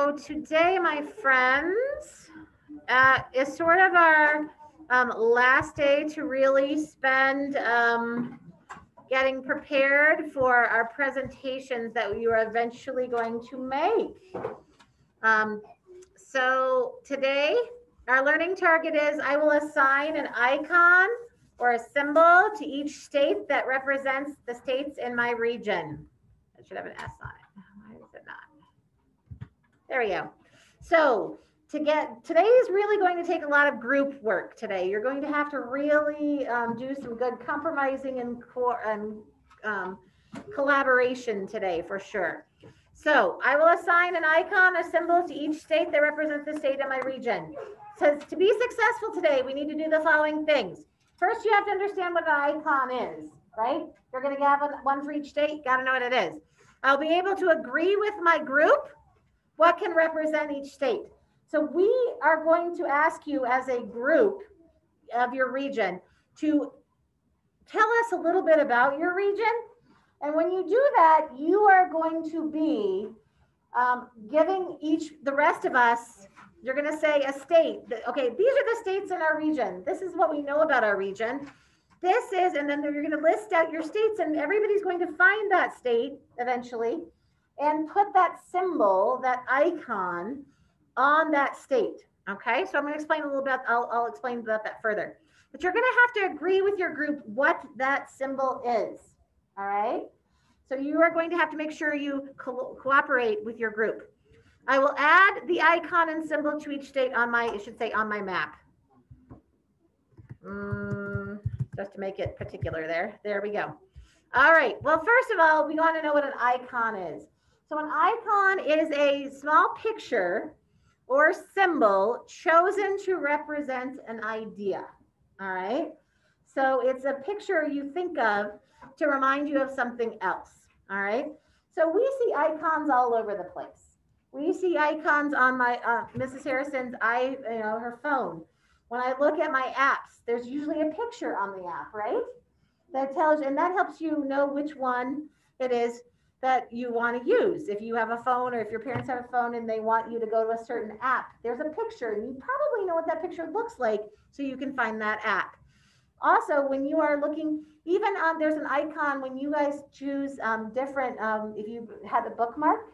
So today, my friends, is sort of our last day to really spend getting prepared for our presentations that you are eventually going to make. So today, our learning target is I will assign an icon or a symbol to each state that represents the states in my region. It should have an S on it. Why is it not? There we go. So today is really going to take a lot of group work today. You're going to have to really do some good compromising and collaboration today for sure. So I will assign an icon, a symbol to each state that represents the state in my region. So to be successful today, we need to do the following things. First, you have to understand what an icon is, right? You're going to have one for each state. You got to know what it is. I'll be able to agree with my group what can represent each state. So we are going to ask you as a group of your region to tell us a little bit about your region. And when you do that, you are going to be giving the rest of us, you're going to say a state. Okay, these are the states in our region. This is what we know about our region. This is, and then you're going to list out your states, and everybody's going to find that state eventually and put that symbol, that icon on that state. Okay, so I'm going to explain a little bit. I'll explain about that further. But you're going to have to agree with your group what that symbol is. All right. So you are going to have to make sure you cooperate with your group. I will add the icon and symbol to each state on my, it should say on my map. Just to make it particular there. There we go. All right. Well, first of all, we want to know what an icon is. So an icon is a small picture or symbol chosen to represent an idea. All right. So it's a picture you think of to remind you of something else. All right. So we see icons all over the place. We see icons on my Mrs. Harrison's her phone. When I look at my apps, there's usually a picture on the app, right? That tells you, and that helps you know which one it is that you want to use. If you have a phone or if your parents have a phone and they want you to go to a certain app, there's a picture and you probably know what that picture looks like so you can find that app. Also, when you are looking, even there's an icon when you guys choose different, if you had a bookmark,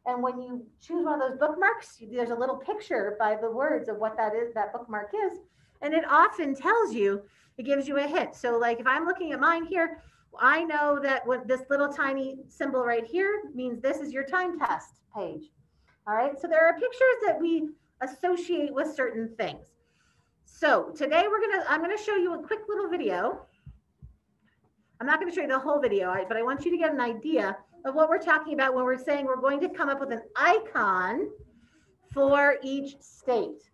and when you choose one of those bookmarks, there's a little picture by the words of what that is, that bookmark is. And it often tells you, it gives you a hint. So like if I'm looking at mine here, I know that what this little tiny symbol right here means this is your time test page. All right. So there are pictures that we associate with certain things. So today I'm going to show you a quick little video. I'm not going to show you the whole video, but I want you to get an idea of what we're talking about when we're saying we're going to come up with an icon for each state.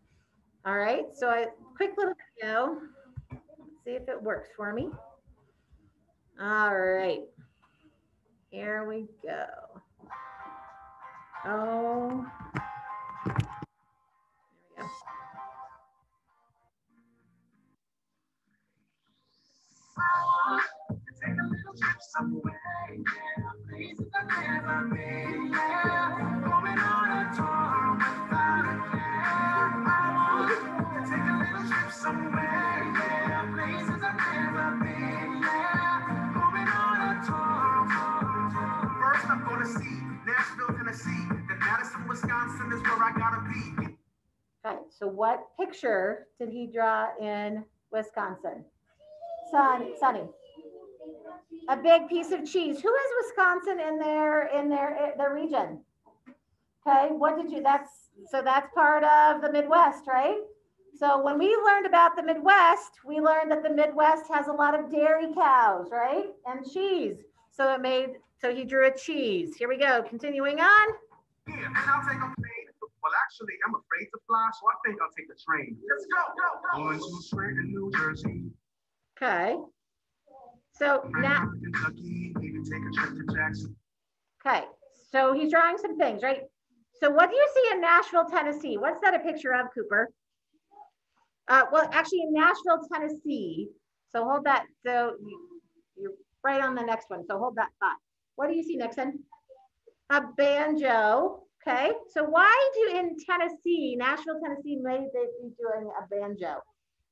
All right. So a quick little video. Let's see if it works for me. All right. Here we go. Oh. There we go. Take a little trip somewhere, yeah. Places I've never been, yeah. Going on a tour without a care. I want to take a little trip somewhere, yeah. Places I've never been, yeah. Going on a tour. First I'm going to see Nashville, Tennessee. Then Madison, Wisconsin is where I gotta be. Okay, so what picture did he draw in Wisconsin? Sunny. A big piece of cheese. Who has Wisconsin in their region? Okay, what did you, that's part of the Midwest, right? So when we learned about the Midwest, we learned that the Midwest has a lot of dairy cows, right? And cheese. So he drew a cheese. Here we go, continuing on. Yeah, and I'll take a plane. Well, actually, I'm afraid to fly, so I think I'll take the train. Let's go. Going to straight in New Jersey. Okay. So now, Kentucky, maybe take a trip to Jackson. Okay, so he's drawing some things, right? So what do you see in Nashville, Tennessee? What's that a picture of, Cooper? Well, actually in Nashville, Tennessee. So hold that. So you're right on the next one. So hold that thought. What do you see, Nixon? A banjo. Okay, so why do in Tennessee, Nashville, Tennessee, may they be doing a banjo?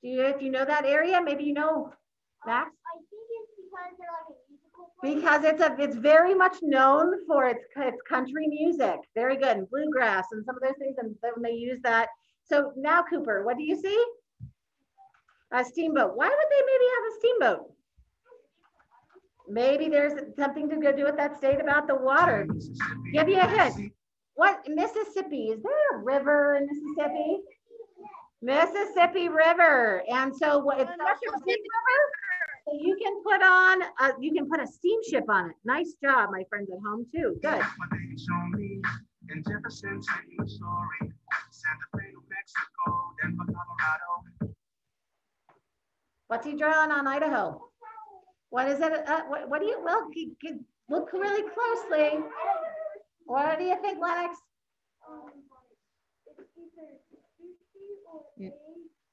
Do you know that area? Maybe you know, Max? I think it's because they're like a musical place. Because it's very much known for its country music. Very good, and bluegrass and some of those things, and then they use that. So now, Cooper, what do you see? A steamboat. Why would they maybe have a steamboat? Maybe there's something to go do with that state about the water. Give you a hint. What, Mississippi? Is there a river in Mississippi? Mississippi River. And so what it's such a big river, so you can put a steamship on it. Nice job, my friends at home too. Good. What's he drawing on Idaho? What is it? What do you, well, look really closely. What do you think, Lennox?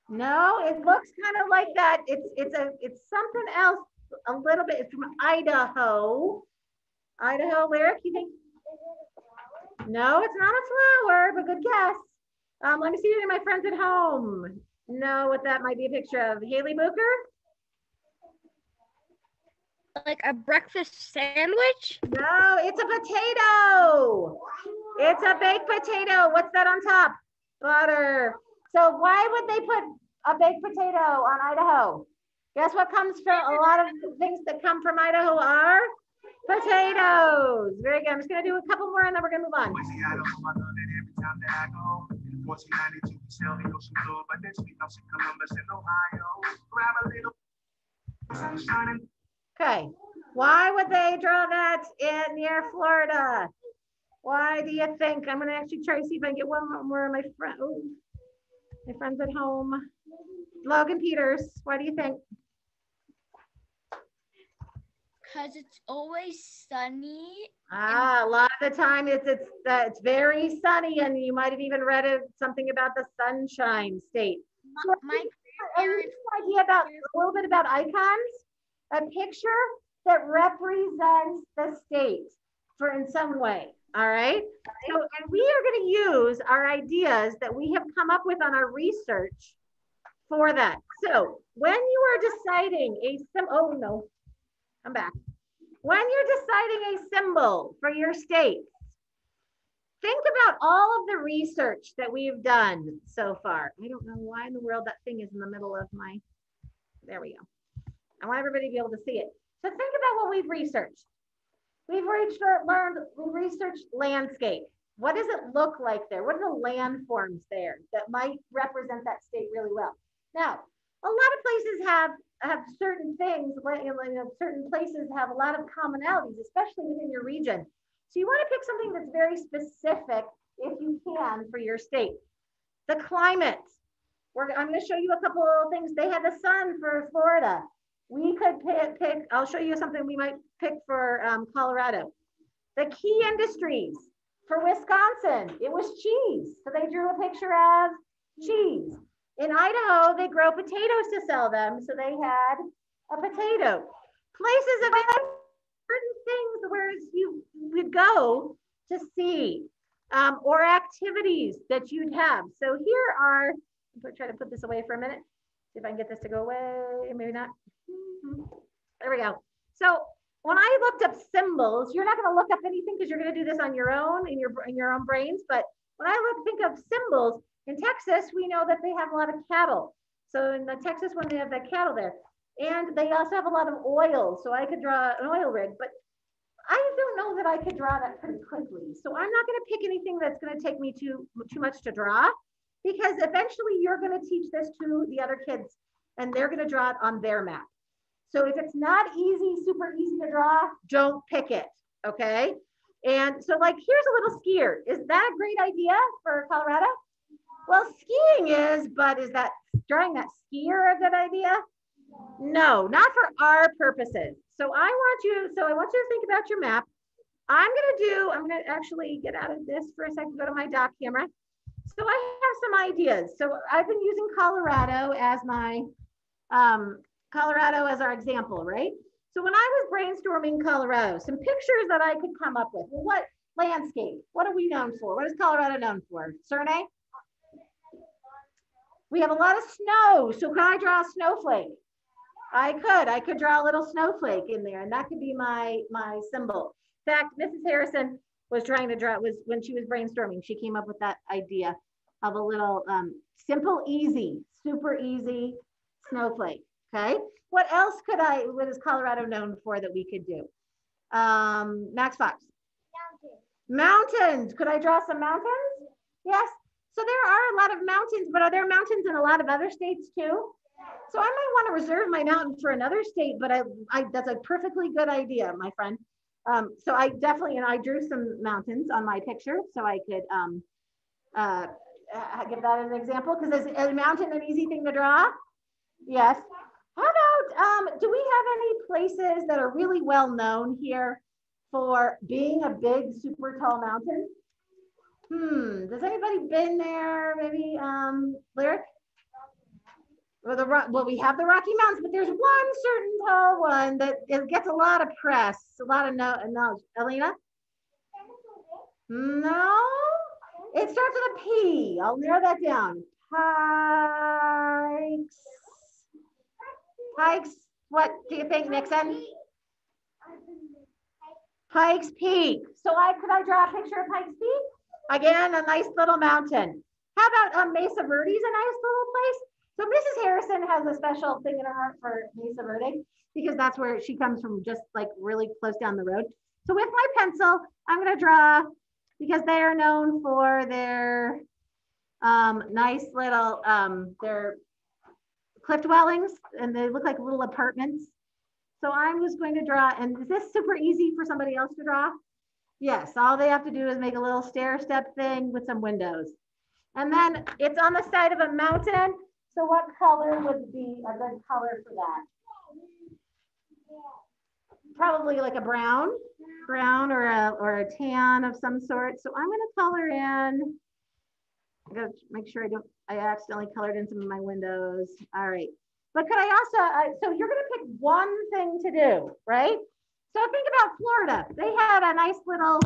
No, it looks kind of like that. It's something else a little bit. It's from Idaho. Idaho, Lyric, you think? No, it's not a flower, but good guess. Let me see any of my friends at home. Know what that might be a picture of. Haley Booker? Like a breakfast sandwich? No, it's a potato. It's a baked potato. What's that on top? Butter. So why would they put a baked potato on Idaho? Guess what comes from a lot of things that come from Idaho are potatoes. Very good. I'm just going to do a couple more and then we're going to move on. Okay. Why would they draw that in near Florida? Why do you think? I'm going to actually try to see if I can get one more of my friends. My friends at home. Logan Peters, why do you think? Because it's always sunny. A lot of the time it's very sunny, and you might have even read something about the Sunshine State. My idea about a little bit about icons, a picture that represents the state in some way. All right. So, and we are going to use our ideas that we have come up with on our research for that. So when you are deciding oh no, I'm back. When you're deciding a symbol for your state, think about all of the research that we've done so far. I don't know why in the world that thing is in the middle of my, there we go. I want everybody to be able to see it. So think about what we've researched. We researched landscape. What does it look like there? What are the landforms there that might represent that state really well? Now, a lot of places have certain things, certain places have a lot of commonalities, especially within your region. So you want to pick something that's very specific, if you can, for your state. The climate. I'm going to show you a couple of things. They had the sun for Florida. We could pick, I'll show you something we might pick for Colorado. The key industries for Wisconsin, it was cheese. So they drew a picture of cheese. In Idaho, they grow potatoes to sell them. So they had a potato. Places of certain things where you would go to see or activities that you'd have. So here are, try to put this away for a minute. See if I can get this to go away, maybe not. There we go. So when I looked up symbols, you're not going to look up anything because you're going to do this on your own in your own brains. But when I think of symbols in Texas, we know that they have a lot of cattle. So in the Texas one, they have that cattle there, and they also have a lot of oil. So I could draw an oil rig, but I don't know that I could draw that pretty quickly. So I'm not going to pick anything that's going to take me too much to draw, because eventually you're going to teach this to the other kids, and they're going to draw it on their map. So if it's not super easy to draw, don't pick it, okay? And so like, here's a little skier. Is that a great idea for Colorado? Well, skiing is, but is that drawing that skier a good idea? No, not for our purposes. So I want you to think about your map. I'm gonna actually get out of this for a second, go to my dock camera. So I have some ideas. So I've been using Colorado as our example, right? So when I was brainstorming Colorado, some pictures that I could come up with. Well, landscape. What are we known for? What is Colorado known for? Cerne? We have a lot of snow. So can I draw a snowflake? I could draw a little snowflake in there, and that could be my symbol. In fact, Mrs. Harrison was trying to draw, was when she was brainstorming, she came up with that idea of a little simple, easy, super easy snowflake. Okay. What else what is Colorado known for that we could do? Max Fox. Mountains. Could I draw some mountains? Yes. So there are a lot of mountains, but are there mountains in a lot of other states too? So I might want to reserve my mountain for another state, but that's a perfectly good idea, my friend. So I definitely, and I drew some mountains on my picture, so I could give that as an example, because is a mountain an easy thing to draw? Yes. How about, do we have any places that are really well known here for being a big, super tall mountain? Does anybody been there? Maybe, Lyric? Well, we have the Rocky Mountains, but there's one certain tall one that it gets a lot of press, a lot of knowledge. Elena? No, it starts with a P. I'll narrow that down. Pikes. What do you think, Nixon? Pikes Peak. So could I draw a picture of Pikes Peak? Again, a nice little mountain. How about Mesa Verde's a nice little place? So Mrs. Harrison has a special thing in her heart for Mesa Verde because that's where she comes from, just like really close down the road. So with my pencil, I'm going to draw, because they are known for their nice little, their cliff dwellings, and they look like little apartments. So I'm just going to draw, and is this super easy for somebody else to draw? Yes, all they have to do is make a little stair step thing with some windows. And then it's on the side of a mountain. So what color would be a good color for that? Probably like a brown or a tan of some sort. So I'm going to color in. I got to make sure I accidentally colored in some of my windows. All right. But could I also, so you're going to pick one thing to do, right? So think about Florida. They had a nice little,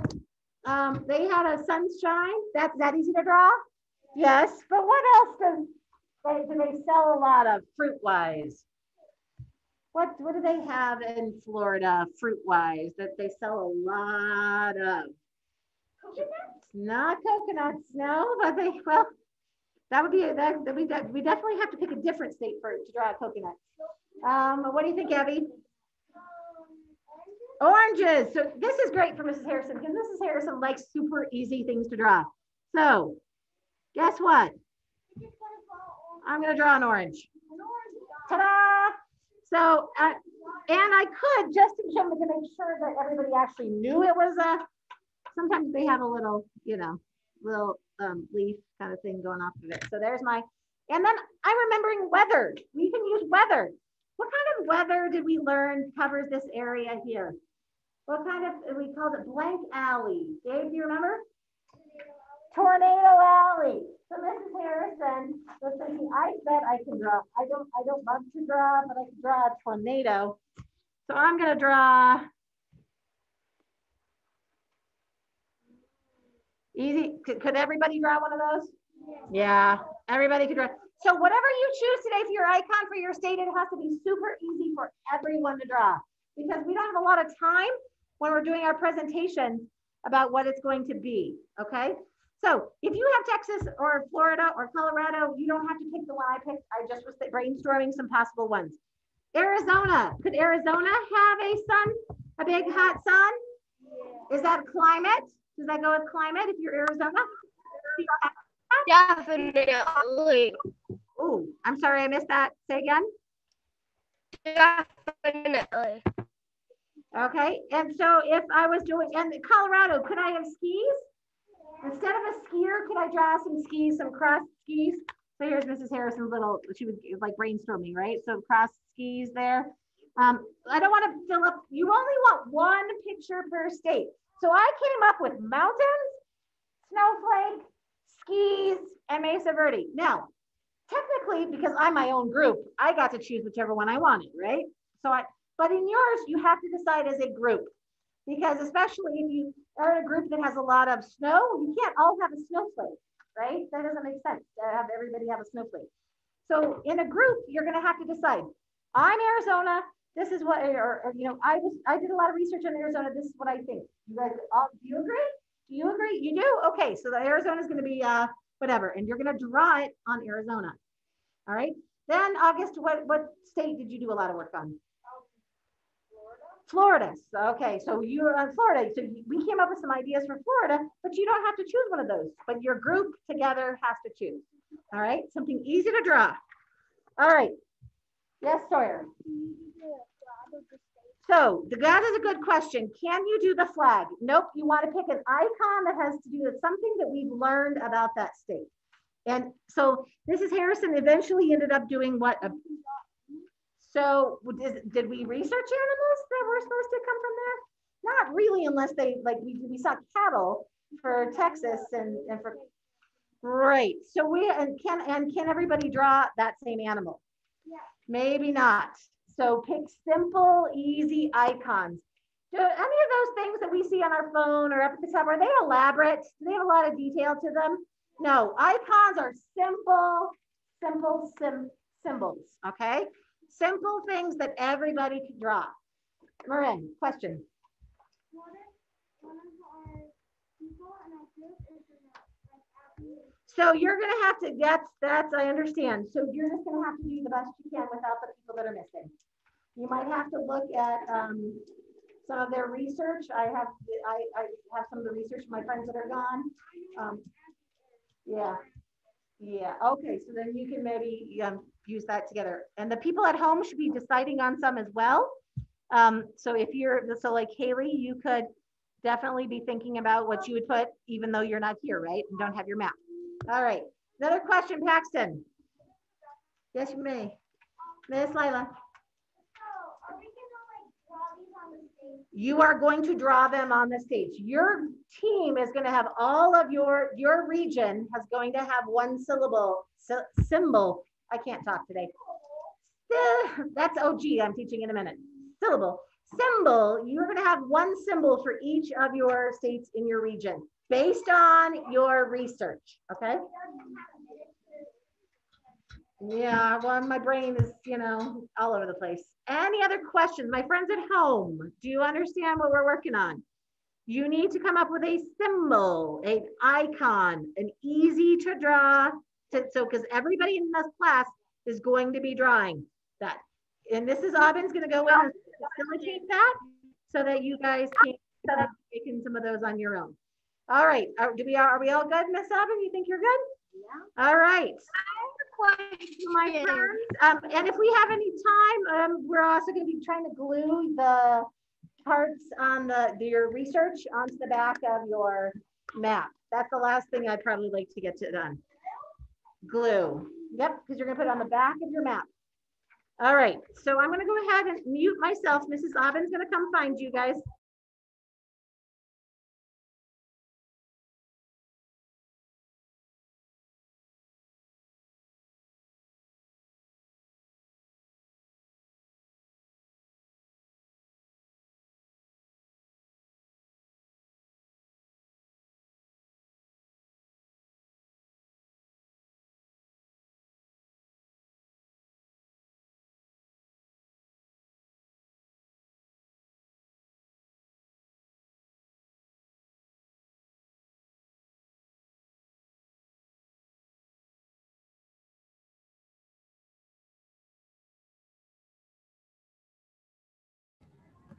they had a sunshine. That's that easy to draw? Yes. But what else do they sell a lot of fruit-wise? What do they have in Florida fruit-wise that they sell a lot of? Coconuts? Not coconuts, no, but that would be we definitely have to pick a different state to draw a coconut. What do you think, Abby? Oranges. So this is great for Mrs. Harrison because Mrs. Harrison likes super easy things to draw. So guess what? I'm going to draw an orange. Ta-da! So, and I could, just to show them, to make sure that everybody actually knew it was sometimes they have a little, little leaf kind of thing going off of it. So there's and then I'm remembering weather. We can use weather. What kind of weather did we learn covers this area here? What kind of, we called it blank alley. Dave, do you remember? Tornado alley. So Mrs. Harrison was thinking, I bet I can draw. I don't love to draw, but I can draw a tornado. So I'm going to draw easy. Could everybody draw one of those? Yeah, everybody could draw. So whatever you choose today for your icon for your state, it has to be super easy for everyone to draw because we don't have a lot of time when we're doing our presentation about what it's going to be. Okay. So if you have Texas or Florida or Colorado, you don't have to pick the one I picked. I just was brainstorming some possible ones. Arizona. Could Arizona have a big hot sun? Is that climate? Does that go with climate if you're Arizona? Definitely. Oh, I'm sorry, I missed that. Say again. Definitely. Okay, and so if I was doing, and Colorado, could I have skis? Instead of a skier, could I draw some skis, some cross skis? So here's Mrs. Harrison's little, she was like brainstorming, right? So cross skis there. I don't want to fill up, you only want one picture per state. So I came up with mountains, snowflake, skis, and Mesa Verde. Now, technically, because I'm my own group, I got to choose whichever one I wanted, right? But in yours, you have to decide as a group. because especially if you are in a group that has a lot of snow, you can't all have a snowflake, right? That doesn't make sense to have everybody have a snowflake. So in a group, you're going to have to decide, I'm Arizona. This is what, you know, I did a lot of research on Arizona. This is what I think. You guys all, do you agree? Do you agree? You do? Okay. So the Arizona is going to be whatever, and you're going to draw it on Arizona. All right. Then August, what state did you do a lot of work on? Florida. Okay, so you're on Florida. So we came up with some ideas for Florida, but you don't have to choose one of those. But your group together has to choose. All right, something easy to draw. All right. Yes, Sawyer. So that is a good question. Can you do the flag? Nope. You want to pick an icon that has to do with something that we've learned about that state. And so Mrs. Harrison eventually ended up doing what? So did we research animals that were supposed to come from there? Not really, unless they, like we saw cattle for Texas and for, right. So can everybody draw that same animal? Yeah. Maybe not. So pick simple, easy icons. Do any of those things that we see on our phone or up at the top, are they elaborate? Do they have a lot of detail to them? No, icons are simple symbols, okay? Simple things that everybody can draw. Marin, question. One of our people in our group is so you're going to have to, that's, I understand. So you're just going to have to do the best you can without the people that are missing. You might have to look at some of their research. I have some of the research from my friends that are gone. Yeah. Okay. So then you can maybe use that together. And the people at home should be deciding on some as well. So if you're, so like Haley, you could definitely be thinking about what you would put, even though you're not here, right? And don't have your map. All right. Another question, Paxton. Yes, you may. Miss Lila. You are going to draw them on the stage. Your team is going to have all of your region is going to have one symbol. I can't talk today. That's OG. I'm teaching in a minute. Symbol. You're going to have one symbol for each of your states in your region based on your research. Okay. Yeah, well, my brain is, all over the place. Any other questions? My friends at home, do you understand what we're working on? You need to come up with a symbol, an icon, an easy to draw. So, because everybody in this class is going to be drawing that. And Mrs. Aubin's going to go in and facilitate that so that you guys can start making some of those on your own. All right. Are we all good, Miss Aubin? You think you're good? Yeah. All right. My friends, and if we have any time, we're also going to be trying to glue the parts on your research onto the back of your map. That's the last thing I'd probably like to get done. Glue. Yep, because you're going to put it on the back of your map. All right, so I'm going to go ahead and mute myself. Mrs. Aubin's going to come find you guys.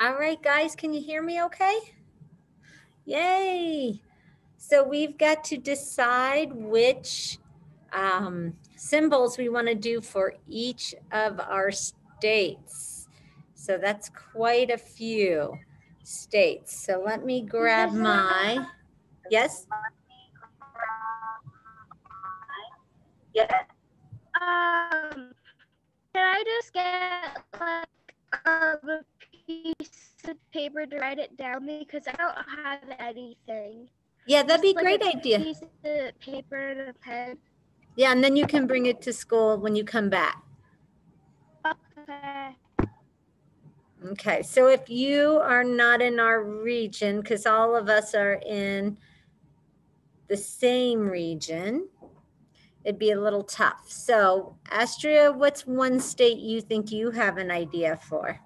All right, guys, can you hear me okay? Yay. So we've got to decide which symbols we want to do for each of our states. So that's quite a few states. So let me grab my, yes? Yeah. Can I just get like a piece of paper to write it down, because I don't have anything. Yeah, that'd be a Just great like idea. Piece of paper and a pen. Yeah, and then you can bring it to school when you come back. Okay. Okay, so if you are not in our region, because all of us are in the same region, it'd be a little tough. So Astria, what's one state you think you have an idea for?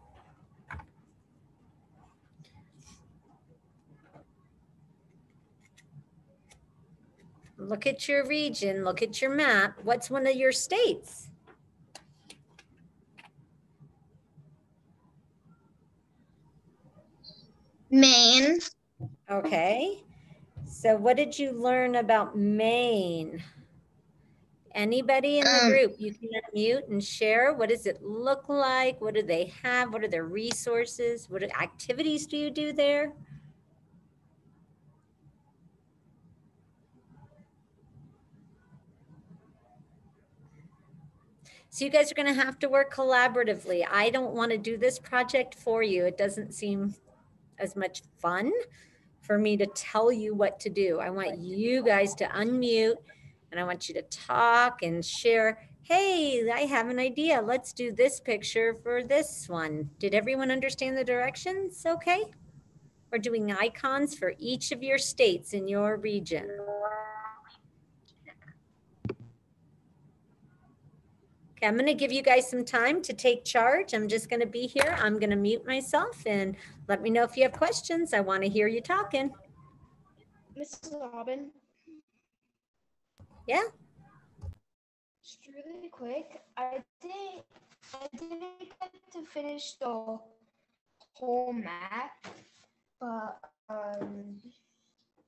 Look at your region, look at your map. What's one of your states? Maine. Okay, so what did you learn about Maine? Anybody in the group, you can unmute and share. What does it look like? What do they have? What are their resources? What activities do you do there? So you guys are going to have to work collaboratively. I don't want to do this project for you. It doesn't seem as much fun for me to tell you what to do. I want you guys to unmute and I want you to talk and share. Hey, I have an idea. Let's do this picture for this one. Did everyone understand the directions? Okay. We're doing icons for each of your states in your region. Okay, I'm going to give you guys some time to take charge. I'm just going to be here. I'm going to mute myself and let me know if you have questions. I want to hear you talking. Mrs. Robin. Yeah. Just really quick, I didn't get to finish the whole map, but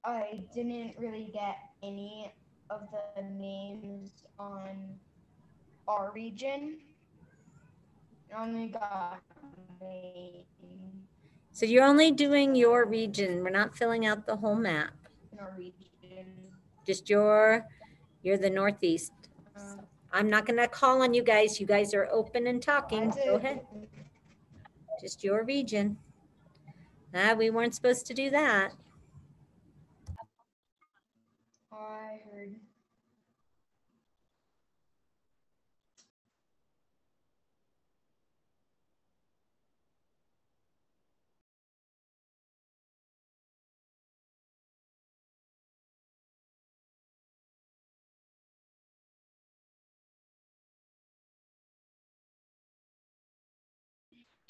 I didn't really get any of the names on our region. I only got Maine So you're only doing your region. We're not filling out the whole map. in our region. Just you're the Northeast. I'm not going to call on you guys. You guys are open and talking. Go ahead. Just your region. We weren't supposed to do that. I heard.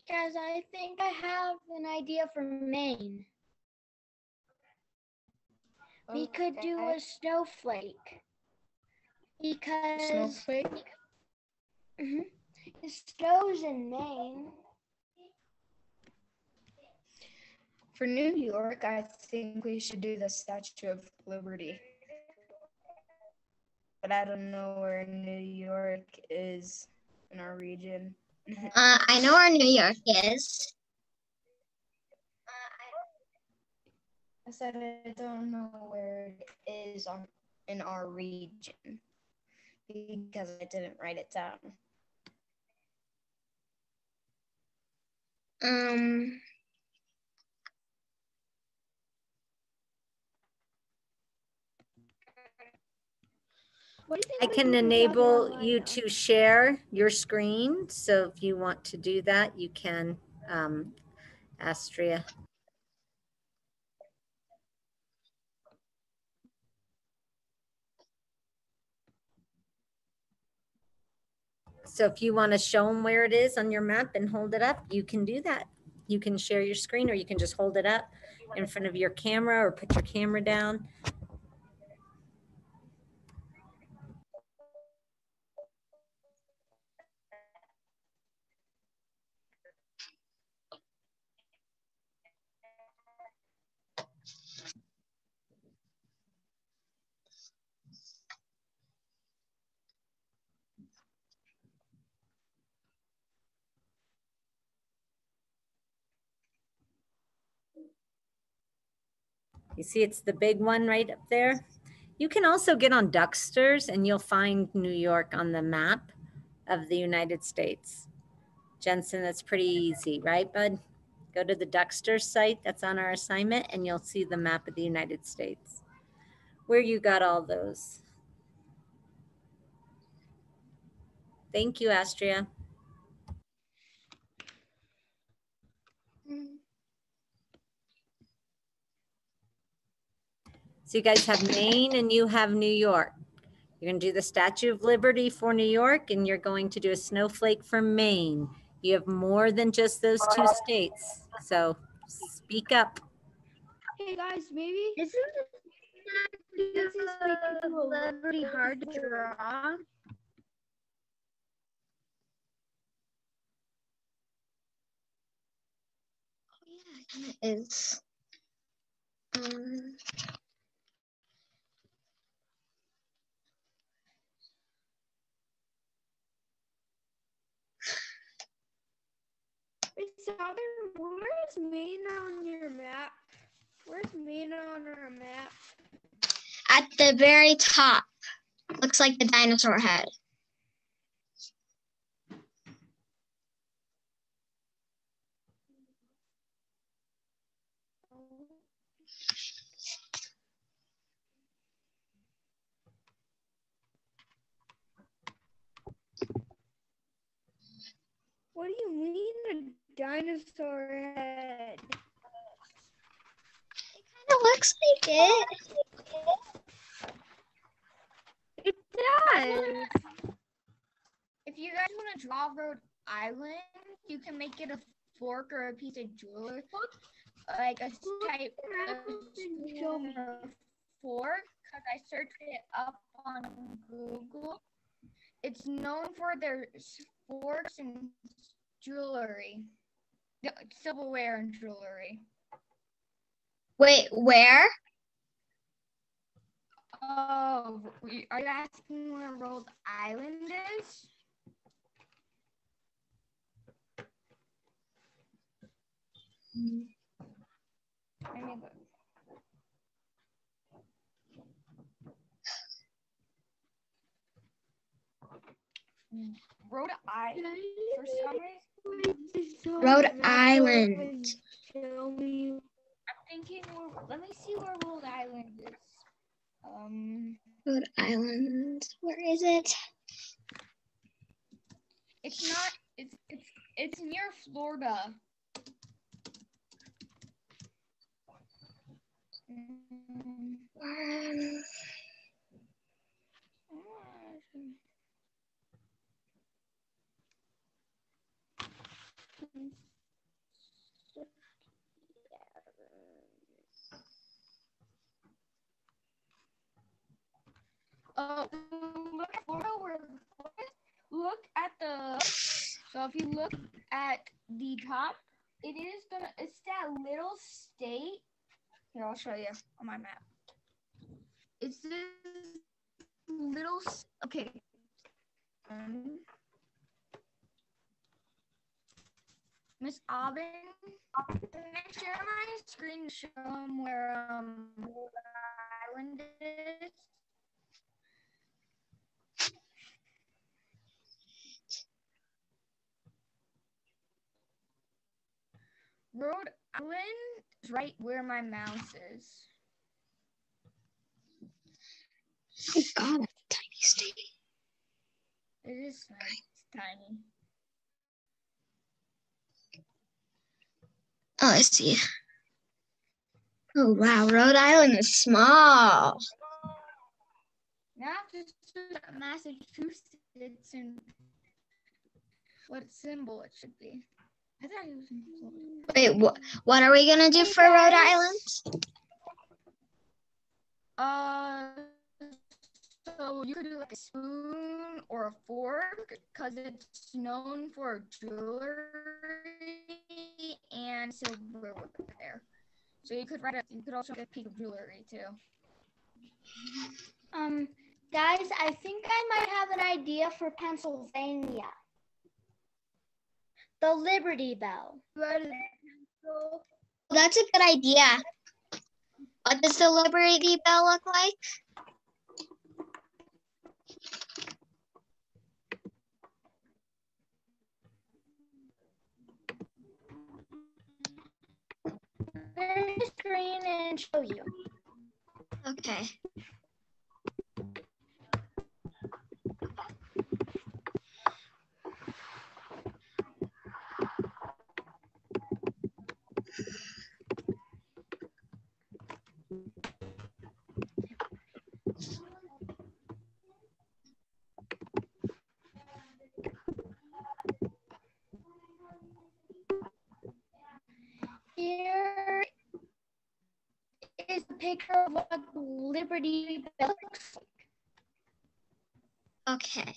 Guys, I think I have an idea for Maine. We could do a snowflake. Because snowflake? It snows in Maine. For New York, I think we should do the Statue of Liberty. But I don't know where New York is in our region. I know where New York is. I said I don't know where it is in our region because I didn't write it down. I can enable you to share your screen. So if you want to do that, you can, Astria. So if you want to show them where it is on your map and hold it up, you can do that. You can share your screen or you can just hold it up in front of your camera or put your camera down. You see, it's the big one right up there. You can also get on Ducksters and you'll find New York on the map of the United States. Jensen, that's pretty easy, right, bud? Go to the Duckster site that's on our assignment and you'll see the map of the United States. Where you got all those. Thank you, Astria. So you guys have Maine and you have New York. You're going to do the Statue of Liberty for New York, and you're going to do a snowflake for Maine. You have more than just those two states. So speak up. Hey guys, maybe Isn't this is the Liberty hard to draw? Yeah, it is. Um, Southern. Where's Maine on your map? Where's Maine on our map? at the very top, looks like the dinosaur head. What do you mean a dinosaur head? It kind of looks like it. It does. If you guys want to draw Rhode Island, you can make it a fork or a piece of jewelry, like a type of spoon or fork, because I searched it up on Google. It's known for their forks and jewelry, silverware and jewelry. Wait, where? Oh, are you asking where Rhode Island is? Let me look. Rhode Island, for some reason. Rhode Island. Tell me. I'm thinking, let me see where Rhode Island is. Rhode Island. Where is it? It's not. It's near Florida. Oh, look at Florida. Look at the. So if you look at the top, it's that little state. Here, I'll show you on my map. It's this little. Okay. Miss Aubin, can I share my screen to show them where Rhode Island is? Rhode Island is right where my mouse is. Oh God, that's a tiny state. It is nice. It's tiny. Oh, I see. Oh wow, Rhode Island is small. Now I have to search up Massachusetts and what symbol it should be. I thought it was in Florida. Wait, what are we gonna do for Rhode Island? So you could do like a spoon or a fork because it's known for jewelry and silverware there. So you could you could also get a piece of jewelry too. Guys, I think I might have an idea for Pennsylvania. The Liberty Bell. That's a good idea. What does the Liberty Bell look like? Share the screen and show you. Okay. here is a picture of what Liberty Bell looks like. Okay.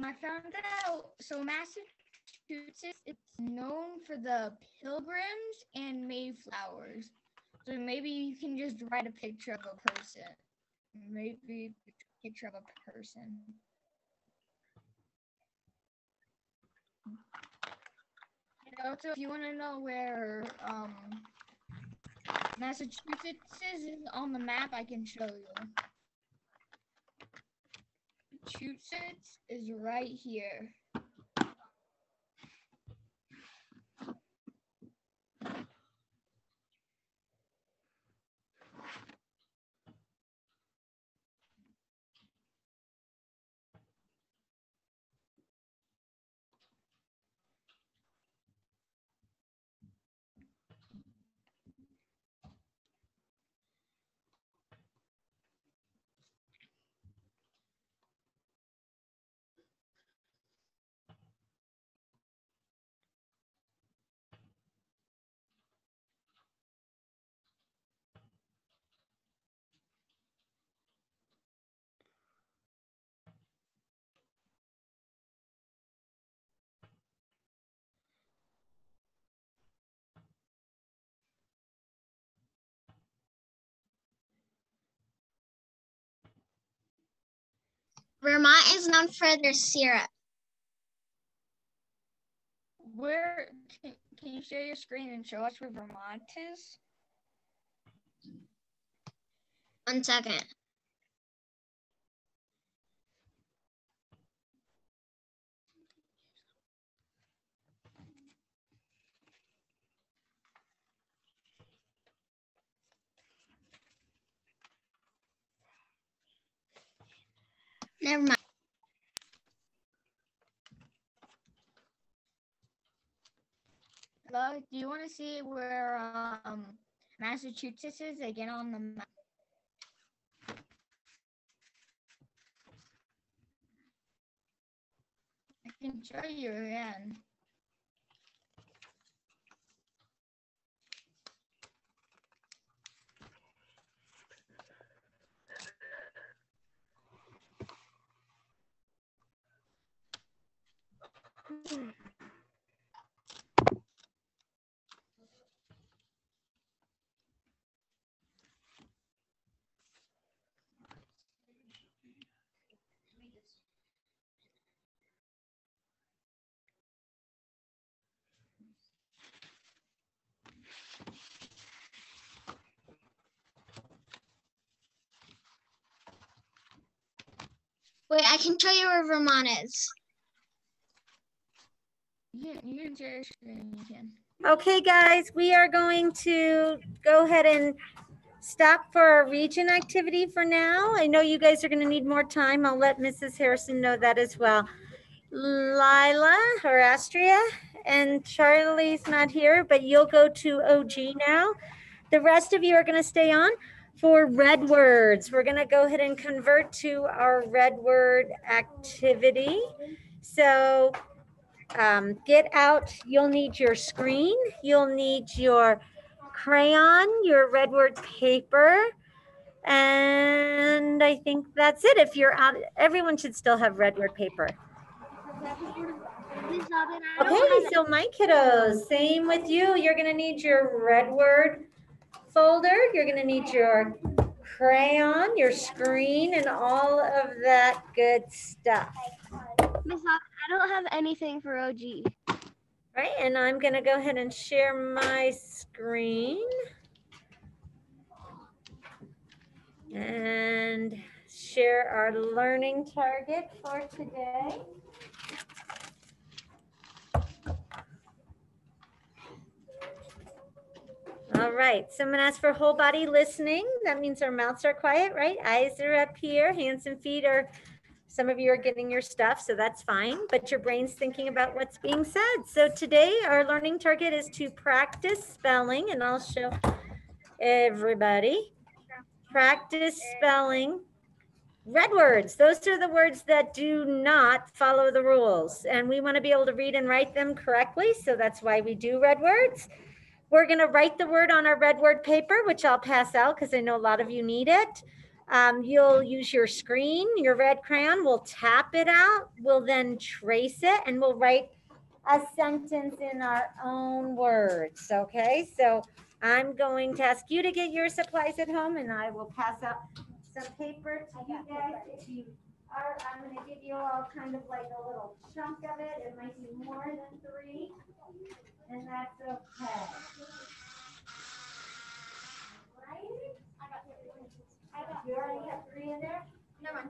I found out, so Massachusetts, it's known for the pilgrims and Mayflowers. So maybe you can just write a picture of a person. Maybe a picture of a person. And also, if you want to know where Massachusetts is on the map, I can show you. Massachusetts is right here. Vermont is known for their syrup. Where can you share your screen and show us where Vermont is? 1 second. Never mind. Hello, do you want to see where Massachusetts is again on the map? I can show you again. Wait, I can show you where Vermont is. You can share your screen, you can. Okay, guys, we are going to go ahead and stop for our region activity for now. I know you guys are going to need more time. I'll let Mrs. Harrison know that as well. Lila or Astria and Charlie's not here, but you'll go to OG now. The rest of you are going to stay on. for red words. We're going to go ahead and convert to our red word activity. So get out, you'll need your screen, you'll need your crayon, your red word paper, and I think that's it. If you're out, everyone should still have red word paper. Okay, so my kiddos, same with you. You're going to need your red word folder. You're going to need your crayon, your screen, and all of that good stuff. Miss, I don't have anything for OG. Right, and I'm going to go ahead and share my screen and share our learning target for today. All right, so I'm going to ask for whole body listening. That means our mouths are quiet, right? Eyes are up here, hands and feet are, some of you are getting your stuff, so that's fine, but your brain's thinking about what's being said. So today our learning target is to practice spelling, and I'll show everybody. Practice spelling red words. Those are the words that do not follow the rules, and we want to be able to read and write them correctly, so that's why we do red words. We're going to write the word on our red word paper, which I'll pass out because I know a lot of you need it. You'll use your screen, your red crayon. We'll tap it out. We'll then trace it, and we'll write a sentence in our own words. Okay, so I'm going to ask you to get your supplies at home, and I will pass out some paper to you guys. If you are, I'm going to give you all kind of like a little chunk of it. It might be more than 3. And that's okay. Right? You already have 3 in there? Never mind.